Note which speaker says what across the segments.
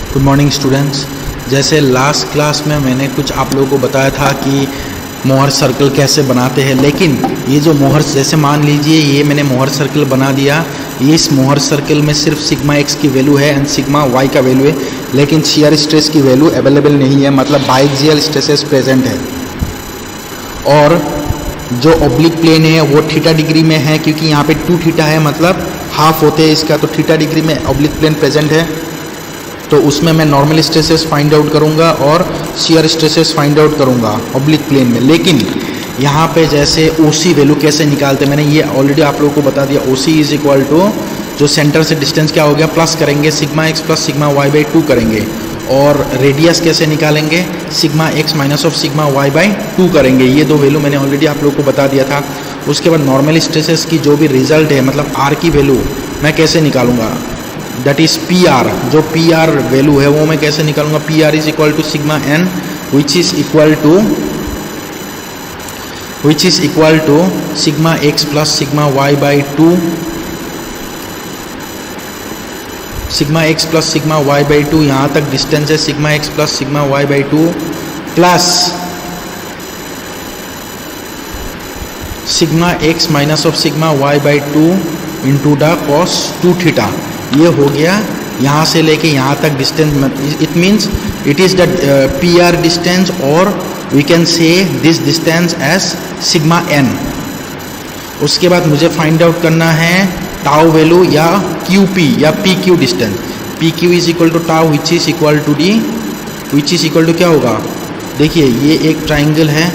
Speaker 1: Good morning students. जैसे last class में मैंने कुछ आप लोगों को बताया था कि मोहर सर्कल कैसे बनाते हैं, लेकिन ये जो मोहर, जैसे मान लीजिए ये मैंने मोहर सर्कल बना दिया, ये इस मोहर सर्कल में सिर्फ सिग्मा एक्स की वैल्यू है एंड सिग्मा वाई का वैल्यू है, लेकिन शियर स्ट्रेस की वैल्यू अवेलेबल नहीं है, मतलब बाइक्सियल स्ट्रेसेस प्रेजेंट है। और जो ऑब्लिक प्लेन है वो थीटा डिग्री में है, क्योंकि यहाँ पे 2 थीटा है, मतलब हाफ होते हैं इसका, तो थीटा डिग्री में ऑब्लिक प्लेन प्रेजेंट है। तो उसमें मैं नॉर्मल स्ट्रेसेस फाइंड आउट करूँगा और शियर स्ट्रेसेस फाइंड आउट करूँगा ऑब्लिक प्लेन में। लेकिन यहाँ पे जैसे ओसी वैल्यू कैसे निकालते हैं, मैंने ये ऑलरेडी आप लोगों को बता दिया। ओसी इज इक्वल टू, जो सेंटर से डिस्टेंस क्या हो गया, प्लस करेंगे sigma x plus sigma Y by 2 करेंगे। और रेडियस कैसे निकालेंगे, sigma x minus of sigma Y by 2 करेंगे। ये 2 वैल्यू मैंने ऑलरेडी आप लोगों को बता दिया था। उसके बाद नॉर्मल स्ट्रेसेस की जो भी रिजल्ट है, मतलब आर की वैल्यू मैं कैसे निकालूंगा, दैट इज पी आर। जो पी आर वैल्यू है वो मैं कैसे निकालूंगा, P R is equal to sigma N which is equal to sigma x plus sigma Y by 2, sigma x plus sigma Y by 2, यहाँ तक डिस्टेंस है sigma x plus sigma Y by 2 plus sigma x minus of sigma Y by 2 into the cos 2 theta. ये हो गया यहाँ से लेके यहाँ तक distance. It means it is the P R distance, और we can say this distance as sigma N. उसके बाद मुझे फाइंड आउट करना है टाउ वैल्यू या क्यू पी या P Q distance. P Q is equal to tau which is equal to D, which is equal to क्या होगा, देखिए ये एक ट्राइंगल है,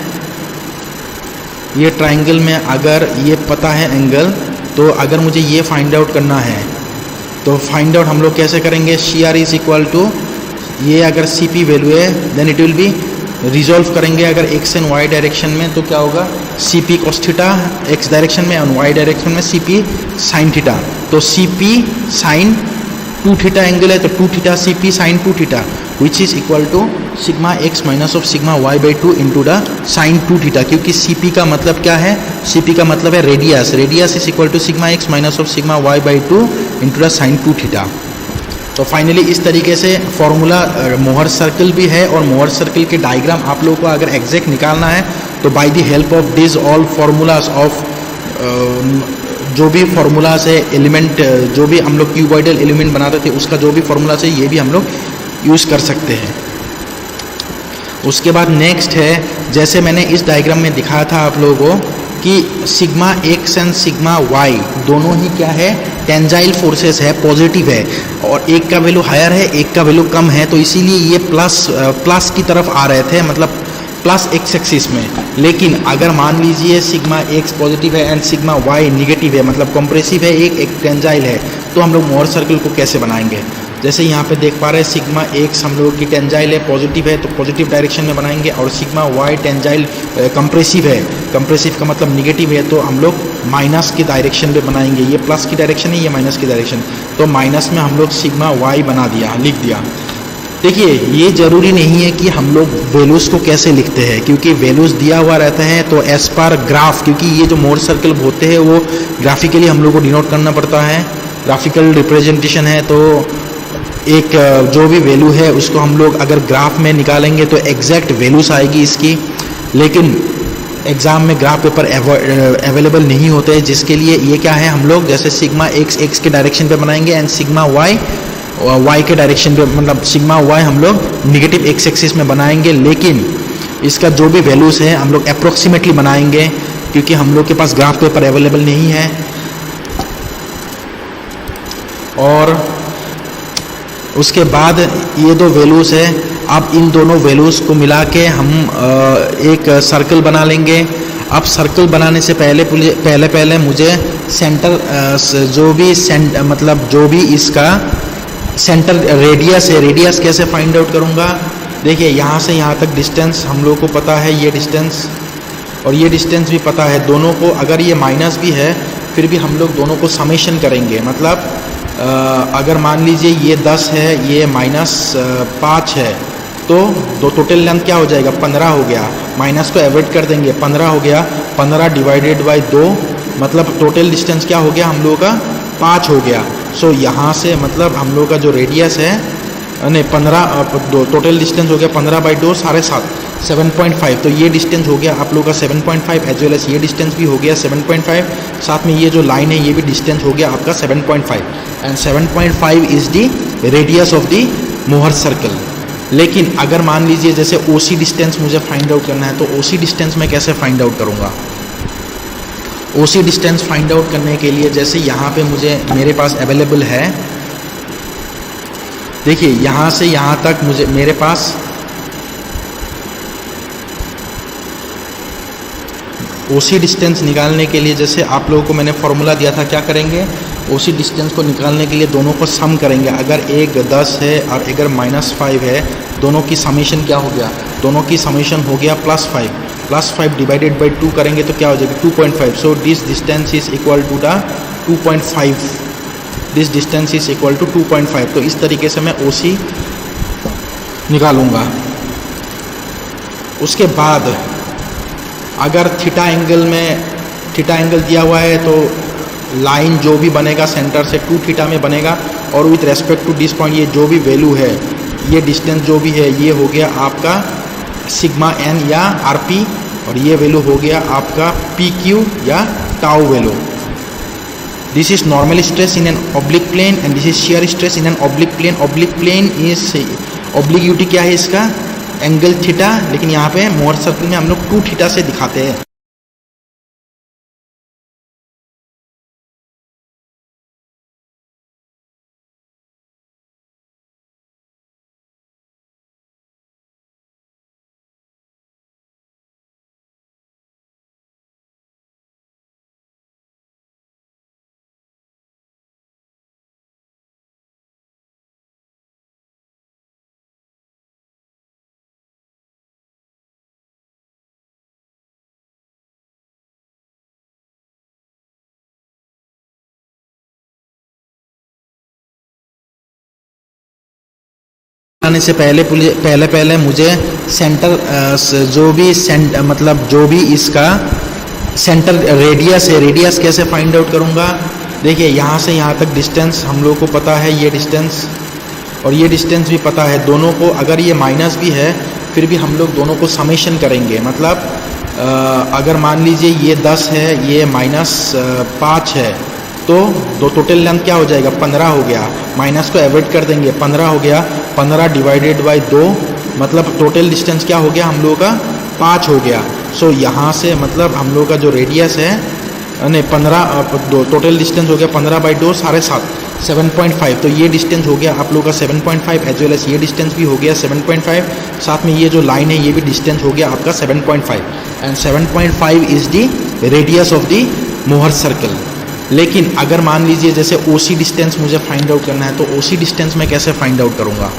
Speaker 1: ये ट्राइंगल में अगर ये पता है एंगल, तो अगर मुझे ये फाइंड आउट करना है तो फाइंड आउट हम लोग कैसे करेंगे, C R is equal to, ये अगर सी पी वैल्यू है then it will be resolve करेंगे अगर एक्स एंड वाई डायरेक्शन में, तो क्या होगा C P cos theta X direction में और वाई डायरेक्शन में सी पी साइन थीटा। तो C P sine 2 theta angle है, तो 2 theta C P sine 2 theta which is equal to sigma x minus of sigma Y by 2 into the sine 2 theta. क्योंकि C P का मतलब क्या है, C P का मतलब है radius, radius is equal to sigma x minus of sigma Y by 2 into the sine 2 theta. तो finally इस तरीके से फॉर्मूला मोहर सर्कल भी है, और मोहर सर्कल के डायग्राम आप लोगों को अगर एग्जैक्ट निकालना है तो by the help of this all formulas of जो भी फॉर्मूलाज है एलिमेंट, जो भी हम लोग क्यूबॉइडल एलिमेंट बनाते थे उसका जो भी फॉर्मूला है ये भी हम लोग यूज़ कर सकते हैं। उसके बाद नेक्स्ट है, जैसे मैंने इस डायग्राम में दिखाया था आप लोगों को कि sigma X and sigma Y दोनों ही क्या है, टेंजाइल फोर्सेस है, पॉजिटिव है, और एक का वैल्यू हायर है एक का वैल्यू कम है, तो इसीलिए ये प्लस की तरफ आ रहे थे, मतलब प्लस एक्स एक्सिस में। लेकिन अगर मान लीजिए सिग्मा एक्स पॉजिटिव है एंड सिग्मा वाई निगेटिव है, मतलब कंप्रेसिव है, एक टेंजाइल है, तो हम लोग मोहर सर्कल को कैसे बनाएंगे। जैसे यहाँ पे देख पा रहे हैं सिग्मा एक्स हम लोग की टेंजाइल है, पॉजिटिव है, तो पॉजिटिव डायरेक्शन में बनाएंगे, और सिग्मा वाई टेंजाइल कंप्रेसिव है, कंप्रेसिव का मतलब निगेटिव है, तो हम लोग माइनस की डायरेक्शन में बनाएंगे। ये प्लस की डायरेक्शन है, ये माइनस की डायरेक्शन, तो माइनस में हम लोग सिग्मा वाई बना दिया, लिख दिया। देखिए ये ज़रूरी नहीं है कि हम लोग वैल्यूज़ को कैसे लिखते हैं, क्योंकि वैल्यूज़ दिया हुआ रहता है तो एज पर ग्राफ, क्योंकि ये जो मोहर सर्कल होते हैं वो ग्राफिकली हम लोग को डिनोट करना पड़ता है, ग्राफिकल रिप्रेजेंटेशन है, तो एक जो भी वैल्यू है उसको हम लोग अगर ग्राफ में निकालेंगे तो एग्जैक्ट वैल्यूज आएगी इसकी। लेकिन एग्ज़ाम में ग्राफ पेपर अवेलेबल नहीं होते हैं, जिसके लिए ये क्या है, हम लोग जैसे सिग्मा एक्स एक्स के डायरेक्शन पे बनाएंगे एंड सिग्मा वाई वाई के डायरेक्शन पे, मतलब सिग्मा वाई हम लोग निगेटिव एक्स एक्सिस में बनाएंगे। लेकिन इसका जो भी वैल्यूज़ है हम लोग अप्रोक्सीमेटली बनाएंगे, क्योंकि हम लोग के पास ग्राफ पेपर अवेलेबल नहीं है। और उसके बाद ये 2 वैल्यूज़ है, अब इन दोनों वैल्यूज़ को मिला के हम एक सर्कल बना लेंगे। अब सर्कल बनाने से पहले मुझे सेंटर जो भी इसका सेंटर रेडियस है, रेडियस कैसे फाइंड आउट करूँगा। देखिए यहाँ से यहाँ तक डिस्टेंस हम लोग को पता है, ये डिस्टेंस और ये डिस्टेंस भी पता है, दोनों को अगर ये माइनस भी है फिर भी हम लोग दोनों को समेशन करेंगे। मतलब अगर मान लीजिए ये 10 है, ये -5 है, तो दो टोटल लेंथ क्या हो जाएगा, 15 हो गया। माइनस को एवॉइड कर देंगे, 15 हो गया, 15 डिवाइडेड बाय 2, मतलब टोटल डिस्टेंस क्या हो गया हम लोगों का, 5 हो गया। सो यहाँ से मतलब हम लोग का जो रेडियस है नहीं 15 टोटल डिस्टेंस हो गया 15/2 7.5 7.5। तो ये डिस्टेंस हो गया आप लोगों का 7.5 एज वेल एज ये डिस्टेंस भी हो गया 7.5। साथ में ये जो लाइन है ये भी डिस्टेंस हो गया आपका 7.5 and 7.5 is the radius of the Mohr circle. लेकिन अगर मान लीजिए जैसे OC डिस्टेंस मुझे फाइंड आउट करना है तो OC डिस्टेंस मैं कैसे फाइंड आउट करूँगा। OC डिस्टेंस फाइंड आउट करने के लिए जैसे यहाँ पे मेरे पास अवेलेबल है, देखिए यहाँ से यहाँ तक मेरे पास OC डिस्टेंस निकालने के लिए जैसे आप लोगों को मैंने फॉर्मूला दिया था, क्या करेंगे OC डिस्टेंस को निकालने के लिए दोनों को सम करेंगे। अगर एक 10 है और अगर -5 है, दोनों की समेशन क्या हो गया, दोनों की समेशन हो गया +5 डिवाइडेड बाई 2 करेंगे तो क्या हो जाएगा 2.5। So this distance is equal to the 2.5, this distance is equal to 2.5। तो इस तरीके से मैं OC निकालूंगा। उसके बाद अगर थीटा एंगल दिया हुआ है तो लाइन जो भी बनेगा सेंटर से 2 थीटा में बनेगा और with respect to this point ये जो भी वैल्यू है, ये डिस्टेंस जो भी है ये हो गया आपका सिग्मा n या RP और ये वैल्यू हो गया आपका PQ या tau value. This is normal stress in an oblique plane and this is shear stress in an oblique plane. Oblique plane is obliquity क्या है इसका, एंगल थीटा, लेकिन यहाँ पे मोहर सर्कल में हम लोग 2 थीटा से दिखाते हैं। आने से पहले मुझे सेंटर जो भी इसका सेंटर रेडियस है, रेडियस कैसे फाइंड आउट करूँगा। देखिए यहाँ से यहाँ तक डिस्टेंस हम लोग को पता है, ये डिस्टेंस और ये डिस्टेंस भी पता है। दोनों को अगर ये माइनस भी है फिर भी हम लोग दोनों को समेशन करेंगे। मतलब अगर मान लीजिए ये 10 है, ये -5 है, तो दो टोटल लेंथ क्या हो जाएगा 15 हो गया। माइनस को एवॉइड कर देंगे, 15 हो गया, 15 डिवाइडेड बाई 2 मतलब टोटल डिस्टेंस क्या हो गया हम लोगों का 5 हो गया। सो यहाँ से मतलब हम लोग का जो रेडियस है नहीं 15 टोटल डिस्टेंस हो गया 15/2 7.5 7.5। तो ये डिस्टेंस हो गया आप लोग का 7.5 एज वेल एज ये डिस्टेंस भी हो गया 7.5। साथ में ये जो लाइन है ये भी डिस्टेंस हो गया आपका 7.5 and 7.5 is the radius of the Mohr circle. लेकिन अगर मान लीजिए जैसे OC डिस्टेंस मुझे फाइंड आउट करना है तो OC डिस्टेंस मैं कैसे फाइंड आउट करूँगा।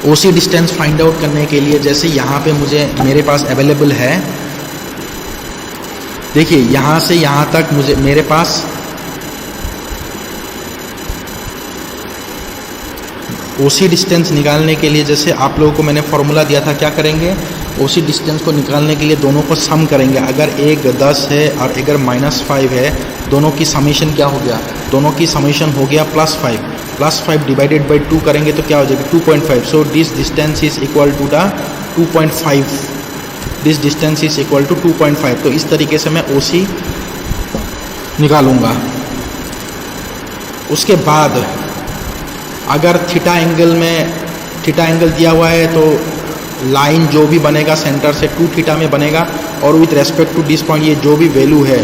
Speaker 1: OC डिस्टेंस फाइंड आउट करने के लिए जैसे यहाँ पे मेरे पास अवेलेबल है, देखिए यहाँ से यहाँ तक मेरे पास OC डिस्टेंस निकालने के लिए जैसे आप लोगों को मैंने फॉर्मूला दिया था, क्या करेंगे OC डिस्टेंस को निकालने के लिए दोनों को सम करेंगे। अगर एक 10 है और अगर -5 है, दोनों की समेशन क्या हो गया, दोनों की समेशन हो गया +5 डिवाइडेड बाई 2 करेंगे तो क्या हो जाएगा 2.5। So this distance is equal to the 2.5, this distance is equal to 2.5। तो इस तरीके से मैं OC निकालूंगा। उसके बाद अगर थीटा एंगल दिया हुआ है तो लाइन जो भी बनेगा सेंटर से 2 थीटा में बनेगा और with respect to this point ये जो भी वैल्यू है,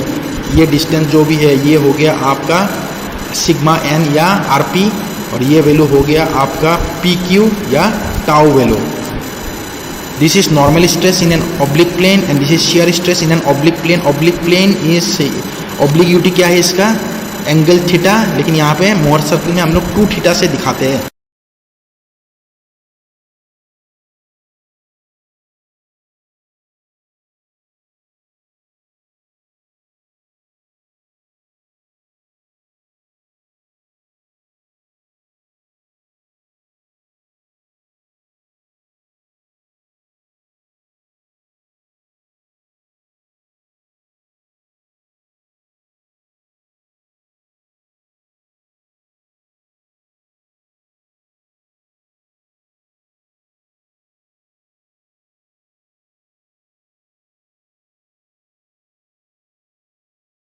Speaker 1: ये डिस्टेंस जो भी है ये हो गया आपका सिग्मा n या RP और ये वैल्यू हो गया आपका PQ या tau value. This is normal stress in an oblique plane and this is shear stress in an oblique plane. Oblique plane is obliquity क्या है इसका, एंगल थीटा, लेकिन यहाँ पे मोहर सर्कल में हम लोग 2 थीटा से दिखाते हैं।